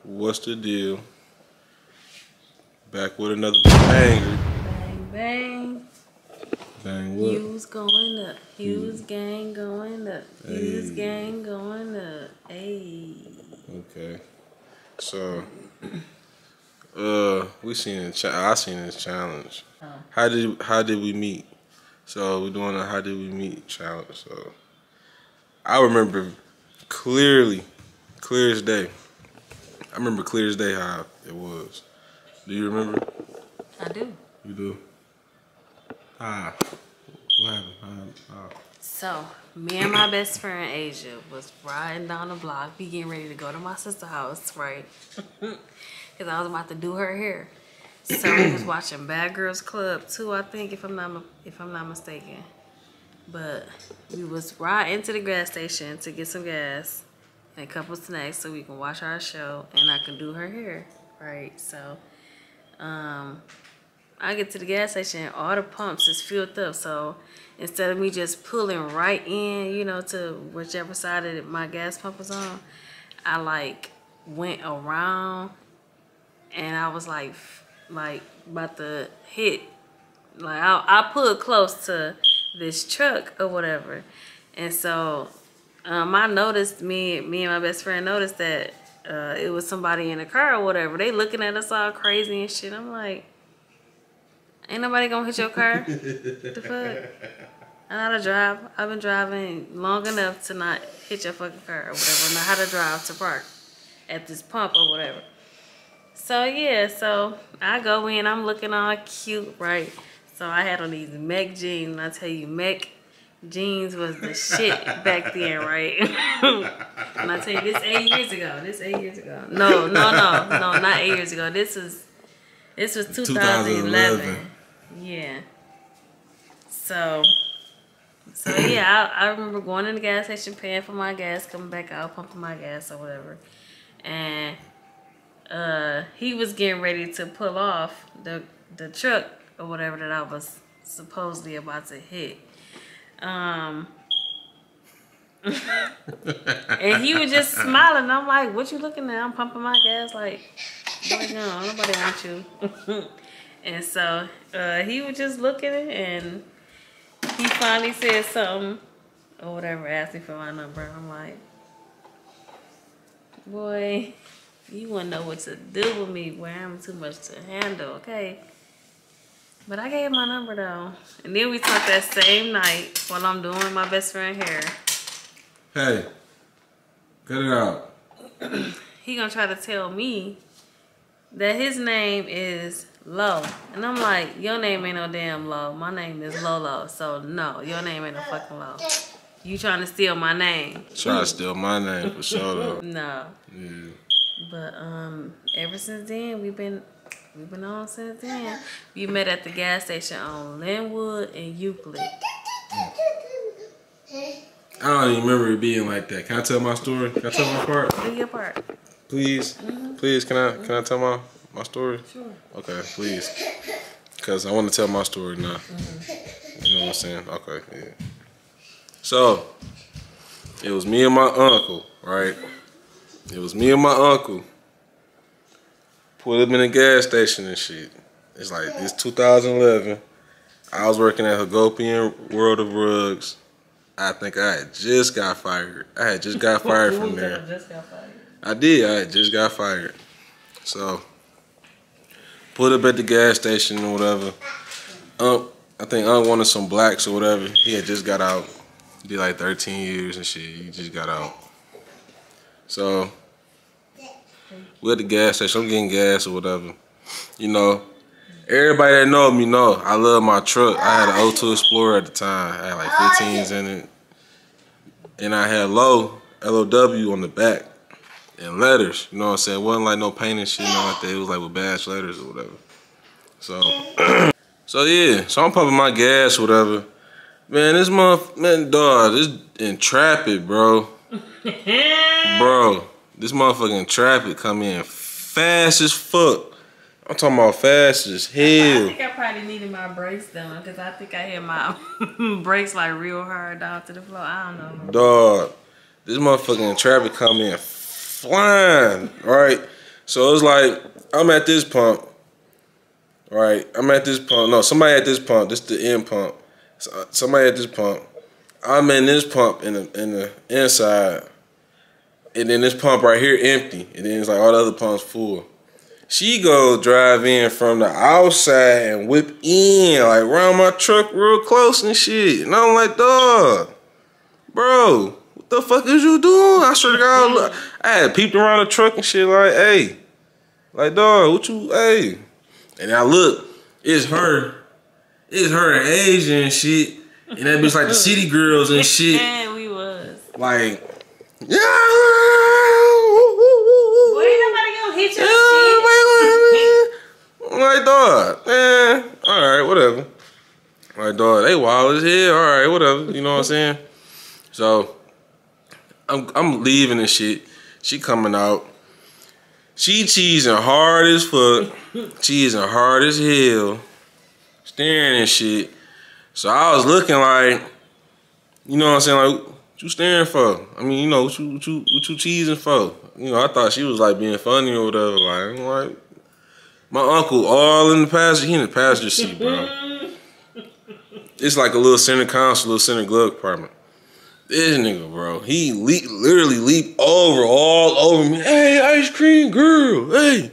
What's the deal? Back with another banger. Bang, bang. Bang what? Hughes going up. Hughes gang going up. Hughes Hey. gang going up. Hey. Okay. So, we seen I seen this challenge. Oh. How did we meet? So we're doing a how did we meet challenge. So I remember clear as day. I remember clear as day how it was. Do you remember? I do. You do. What happened? So, me and my best friend Asia was riding down the block. We getting ready to go to my sister's house, right? Because I was about to do her hair. So we was watching Bad Girls Club 2, I think, if I'm not mistaken. But we was riding to the gas station to get some gas and a couple snacks so we can watch our show and I can do her hair, right? So, I get to the gas station, all the pumps is filled up. So instead of me just pulling right in, you know, to whichever side of my gas pump was on, I like went around and I was like about to hit. Like I pulled close to this truck or whatever. And so I noticed, me and my best friend noticed that it was somebody in the car or whatever. They looking at us all crazy and shit. I'm like, ain't nobody gonna hit your car. The fuck? I know how to drive. I've been driving long enough to not hit your fucking car or whatever. I know how to drive to park at this pump or whatever. So yeah, so I go in, I'm looking all cute, right? So I had on these Mech jeans, and I tell you, Mech jeans was the shit back then, right? And I tell you, this 8 years ago. This 8 years ago. No, not 8 years ago. This was 2011. Yeah. So yeah, I remember going in the gas station, paying for my gas, coming back out, pumping my gas or whatever. And he was getting ready to pull off the truck or whatever that I was supposedly about to hit. And he was just smiling. I'm like, what you looking at? I'm pumping my gas like, boy, no, nobody want you. And so he was just looking and he finally said something or whatever, asked me for my number. I'm like, boy, you wouldn't know what to do with me, boy. I'm too much to handle, okay? But I gave my number though. And then we talked that same night while I'm doing my best friend hair. Hey, cut it out. He gonna try to tell me that his name is Lo. And I'm like, your name ain't no damn Lo. My name is Lolo. So no, your name ain't no fucking Lo. You trying to steal my name. Try to steal my name for sure though. No. Yeah. But ever since then we've been on since then. We met at the gas station on Linwood and Euclid. I don't even remember it being like that. Can I tell my story? Can I tell my part? Do your part. Please? Please, can I tell my story? Sure. Okay, please. Because I want to tell my story now. You know what I'm saying? Okay, yeah. So, it was me and my uncle, right? It was me and my uncle. Pulled up in the gas station and shit. It's like, it's 2011. I was working at Hgftv World of Rugs. I think I had just got fired. I had just got fired from there. Just got fired. I did. I had just got fired. So, pulled up at the gas station or whatever. I think Unc wanted some blacks or whatever. He had just got out. He did like 13 years and shit. He just got out. So, we're at the gas station. I'm getting gas or whatever. You know, everybody that know me know I love my truck. I had an O2 Explorer at the time. I had like 15s in it. And I had LOW on the back and letters. You know what I'm saying? It wasn't like no paint and shit, nothing like that. It was like with badge letters or whatever. So yeah. So I'm pumping my gas or whatever. Man, this dog, this Intrepid, bro. Bro, this motherfucking Intrepid come in fast as fuck. I'm talking about fast as hell. I think I probably needed my brakes done because I think I hit my brakes like real hard down to the floor. I don't know. Dog, this motherfucking Intrepid come in flying, right? So it's like I'm at this pump, right? I'm at this pump. No, somebody at this pump. This is the end pump. So, somebody at this pump. I'm in this pump in the inside, and then this pump right here empty, and then it's like all the other pumps full. She go drive in from the outside and whip in like around my truck real close and shit, and I'm like, dog, bro, what the fuck is you doing? I swear to God, look, I had peeped around the truck and shit like, hey, like dog, what you, hey, and I look, it's her and Asia and shit. And that bitch like the city girls and shit. Yeah, we was. Like, yeah. Boy, ain't nobody gonna hit your shit. I'm like, dog, man, alright, whatever. Like, dog, they wild as hell, alright, whatever. You know what I'm saying? So, I'm leaving and shit. She coming out. She cheesing hard as fuck. Cheesing hard as hell. Staring and shit. So I was looking like, you know what I'm saying, like, what you staring for? I mean, you know, what you cheesing for? You know, I thought she was like being funny or whatever. Like, I'm like, my uncle all in the passenger, he in the passenger seat, bro. It's like a little center console, little center glove compartment. This nigga, bro, he literally leaped all over me. Hey, ice cream girl, hey,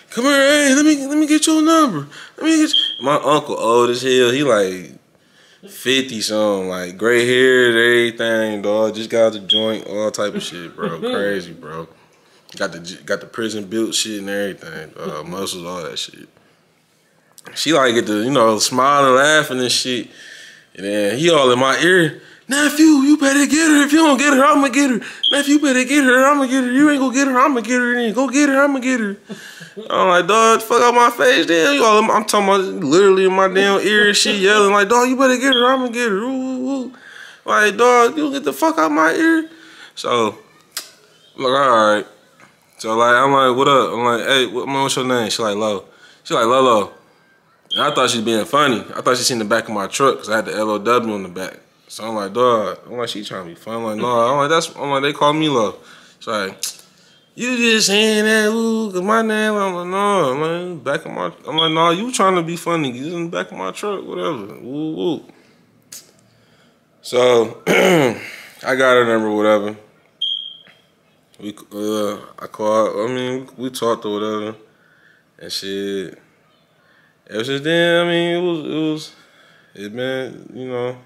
come here, hey, let me get your number. Let me get you. My uncle old as hell. He like 50 something, like gray hairs, everything, dog. Just got the joint, all type of shit, bro. Crazy, bro. Got the prison built shit and everything, muscles, all that shit. She like get the, you know, smiling, laughing and shit. And then he all in my ear. Nephew, you better get her. If you don't get her, I'ma get her. Nephew, you better get her. I'ma get her. You ain't gonna get her. I'ma get her. Then go get her. I'ma get her. I'm like, dog, fuck out my face, damn. You all, I'm talking about literally in my damn ear and shit, yelling like, dog, you better get her. I'ma get her. Ooh, ooh, ooh. Like, dog, you get the fuck out my ear. So, I'm like, all right. So like, I'm like, what up? I'm like, hey, what's your name? She like, Lo. She like, Lolo. And I thought she was being funny. I thought she seen the back of my truck because I had the LOW on the back. So I'm like, dog. I'm like, she trying to be funny. I'm like, no. I'm like, they call me Lo. She's like, you just saying that, ooh, cause my name. I'm like, no, man, back of my. I'm like, no, you trying to be funny? You in the back of my truck, whatever. Woo woo. So I got her number, whatever. I called. I mean, we talked or whatever, and shit. Ever since then, I mean, it been, you know,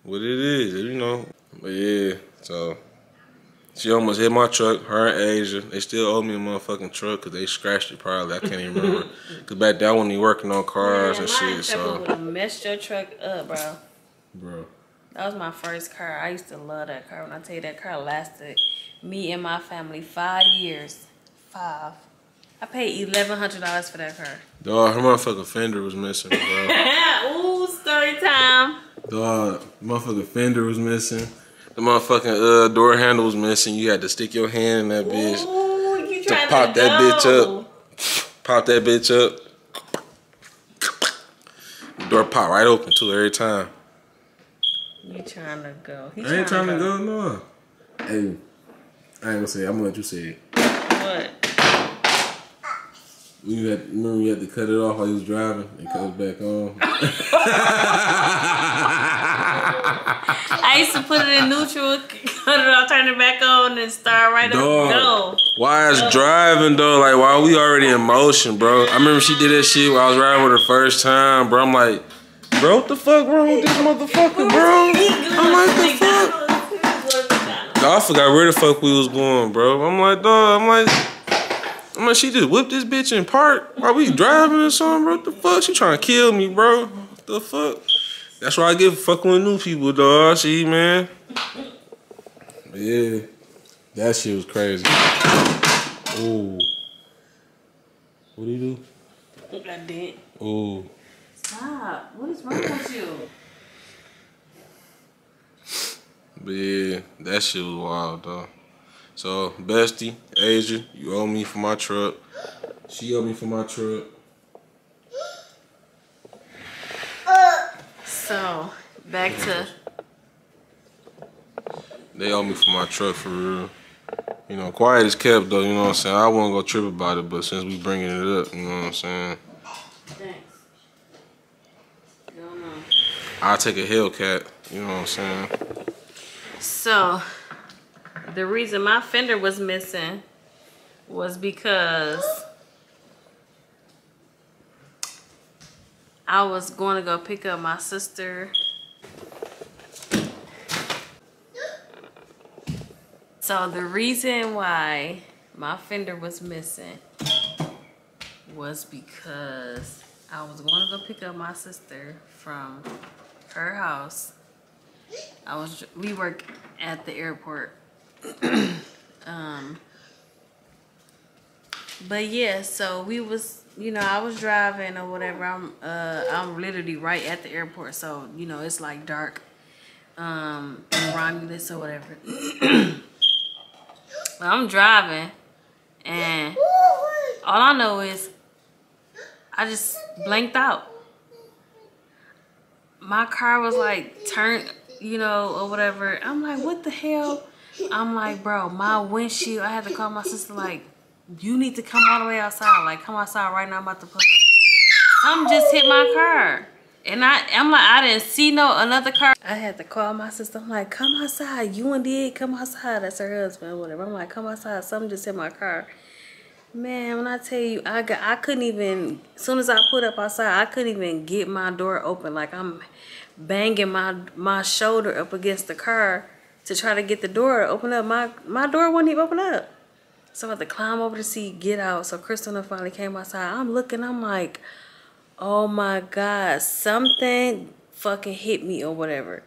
what it is, you know. But yeah, so she almost hit my truck. Her and Asia, they still owe me a motherfucking truck because they scratched it probably. I can't even remember. Cause back then I wasn't even working on cars and shit. So would have messed your truck up, bro. Bro, that was my first car. I used to love that car. When I tell you that car lasted me and my family 5 years. 5. I paid $1,100 for that car. dog, her motherfucking fender was missing, bro. Ooh, story time. Dog, motherfucking fender was missing. The motherfucking door handle was missing. You had to stick your hand in that bitch. Ooh, you trying to pop to that go. bitch up. Pop that bitch up. The door pop right open too every time. You trying to go. I ain't trying to go, no. Hey, I ain't gonna say it. I'm gonna let you say it. What? Remember you had to cut it off while you was driving and cut it back on? I used to put it in neutral, cut it off, turn it back on, and start right up. No. Why is driving though? Like, why we already in motion, bro? I remember she did that shit when I was riding with her first time, bro. I'm like, bro, what the fuck wrong with this motherfucker, bro? I'm like, the fuck? I forgot where the fuck we was going, bro. I'm like, dog, I'm like, she just whipped this bitch in park while we driving or something, bro. What the fuck? She trying to kill me, bro. What the fuck? That's why I get fucking with new people, dog. See, man. But yeah, that shit was crazy. Ooh. What do you do? I did. Ooh. Stop. What is wrong with you? But yeah, that shit was wild, dog. So, bestie, Asia, you owe me for my truck. She owe me for my truck. So, back to... They owe me for my truck, for real. You know, quiet is kept though. You know what I'm saying. I won't go trip about it, but since we bringing it up, you know what I'm saying. Thanks. Don't know. I'll take a Hellcat. You know what I'm saying. So, the reason my fender was missing was because I was going to go pick up my sister. So the reason why my fender was missing was because I was going to go pick up my sister from her house. We work at the airport. But yeah, so we was, you know, I was driving or whatever. I'm literally right at the airport, so you know it's like dark, and Romulus or whatever. But I'm driving, and all I know is I just blanked out. My car was like turned, you know, or whatever. I'm like, what the hell? I'm like, bro, my windshield. I had to call my sister like, you need to come all the way outside. Like, come outside right now. I'm about to pull up. Something just hit my car. And I'm like, I didn't see another car. I had to call my sister. I'm like, come outside. You and Dig, come outside. That's her husband or whatever. I'm like, come outside. Something just hit my car. Man, when I tell you, I couldn't even, as soon as I put up outside, I couldn't even get my door open. Like, I'm banging my shoulder up against the car to try to get the door to open up. My door wouldn't even open up. So I had to climb over the seat, get out. So Crystal finally came outside. I'm looking, I'm like, oh my God, something fucking hit me or whatever.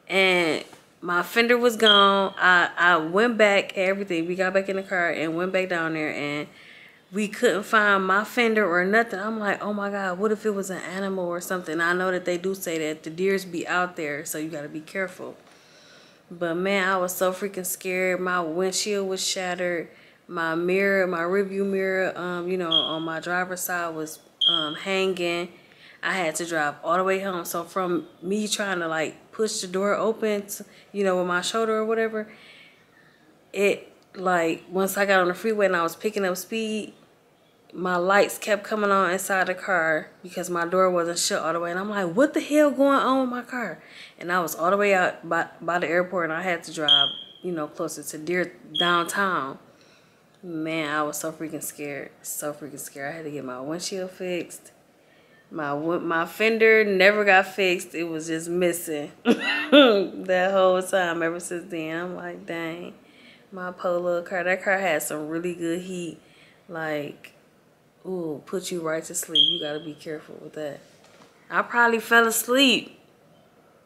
And my fender was gone. I went back, everything. We got back in the car and went back down there, and we couldn't find my fender or nothing. I'm like, oh my God, what if it was an animal or something? I know that they do say that the deers be out there, so you got to be careful. But man, I was so freaking scared. My windshield was shattered. My mirror, my rearview mirror, you know, on my driver's side was hanging. I had to drive all the way home. So from me trying to like push the door open, you know, with my shoulder or whatever, it like once I got on the freeway and I was picking up speed, my lights kept coming on inside the car because my door wasn't shut all the way. And I'm like, what the hell going on with my car? And I was all the way out by the airport, and I had to drive, you know, closer to downtown. Man, I was so freaking scared. So freaking scared. I had to get my windshield fixed. My fender never got fixed. It was just missing that whole time ever since then. I'm like, dang. My poor little car. That car had some really good heat. Like, ooh, put you right to sleep. You gotta be careful with that. I probably fell asleep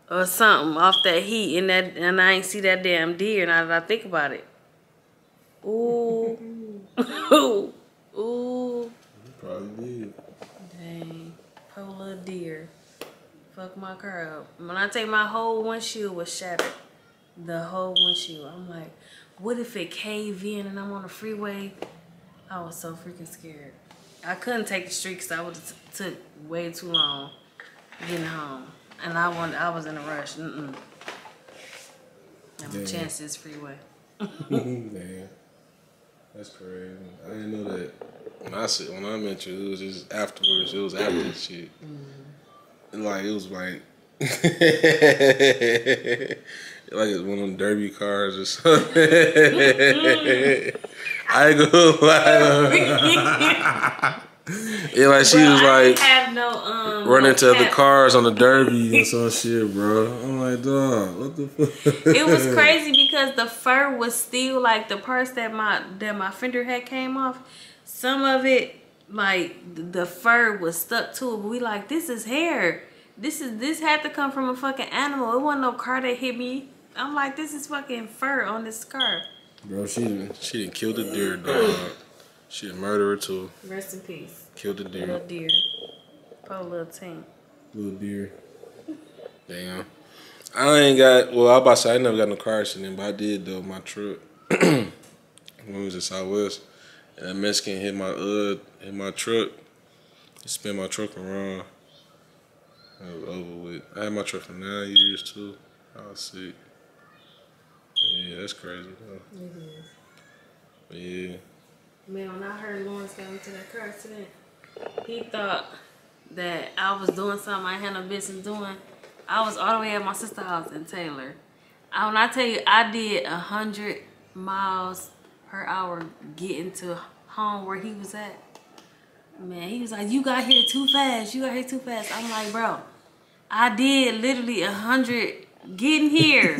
or something off that heat and I ain't see that damn deer now that I think about it. Ooh. Ooh. Ooh. You probably did. Dang. Poor little deer. Fuck my car up. When I take my whole windshield was shattered. The whole windshield. I'm like, what if it cave in and I'm on the freeway? I was so freaking scared. I couldn't take the street because I would have took way too long getting home. And I was in a rush. And a chance this freeway. Damn. That's crazy. I didn't know that. When I met you, it was just afterwards. It was after the shit. And like, it was like, like it's one of them derby cars or something. I ain't gonna lie. Yeah, like she was like running to the cars on the derby and some shit, bro. I'm like, dog, what the fuck? It was crazy because the fur was still like the parts that my fender had came off. Some of it, like the fur was stuck to it. But we like, this is hair. This had to come from a fucking animal. It wasn't no car that hit me. I'm like, this is fucking fur on this car. Bro, she didn't kill the deer, dog. She a murderer too. Rest in peace. Killed the deer. Little deer. Poor little team. Little deer. Damn. I ain't got, well, I about to say I never got no car accident, but I did though, my truck. When we was in Southwest. And that Mexican hit my truck. He spin my truck around. It was over with. I had my truck for 9 years too. I was sick. Yeah, that's crazy though. It is. Yeah. Man, when I heard Lawrence got into that car accident, he thought that I was doing something I had no business doing. I was all the way at my sister's house in Taylor. When I tell you, I did 100 miles per hour getting to home where he was at. Man, he was like, "You got here too fast. You got here too fast." I'm like, "Bro, I did literally 100 getting here."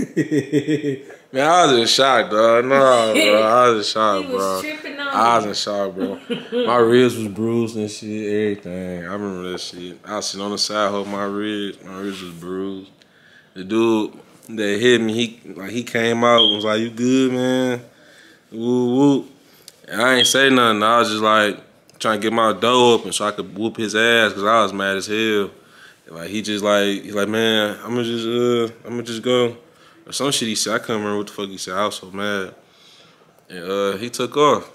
Man, I was in shock, dog. No, bro. I was in shock, He was bro. tripping on I was me. in shock, bro. My ribs was bruised and shit, everything. I remember that shit. I was sitting on the side holding my ribs. My ribs was bruised. The dude that hit me, he came out and was like, "You good, man?" Woo woo. And I ain't say nothing. I was just like trying to get my door open so I could whoop his ass because I was mad as hell. And like he's like, "Man, I'ma just go." Or some shit he said. I couldn't remember what the fuck he said. I was so mad. And he took off.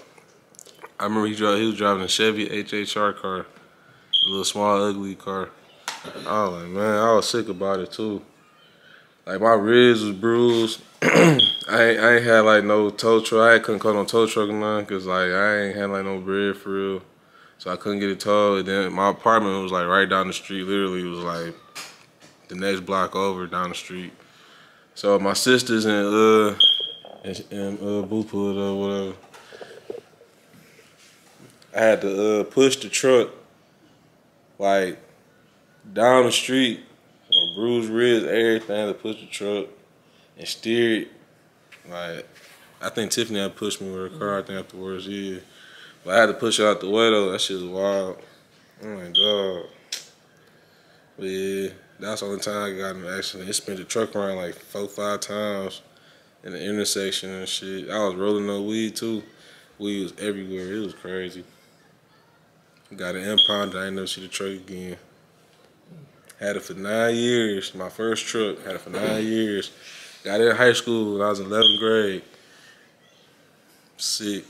I remember he was driving a Chevy HHR car. A little small ugly car. I was like, man, I was sick about it too. Like my ribs was bruised. I ain't had like no tow truck. I couldn't call no tow truck or nothing because like I ain't had like no bread for real. So I couldn't get it towed. And then my apartment was like right down the street. Literally it was like the next block over down the street. So my sisters and Boo pulled up, whatever. I had to push the truck like down the street, or bruised ribs, everything to push the truck and steer it. Like I think Tiffany had pushed me with her car. I think afterwards, yeah. But I had to push her out the way though. That shit was wild. Oh my god. But yeah, that's the only time I got in an accident. It spent the truck around like 4-5 times in the intersection and shit. I was rolling no weed too. Weed was everywhere. It was crazy. Got an impound. I ain't never see the truck again. Had it for 9 years. My first truck. Had it for 9 years. Got it in high school when I was in 11th grade. Sick.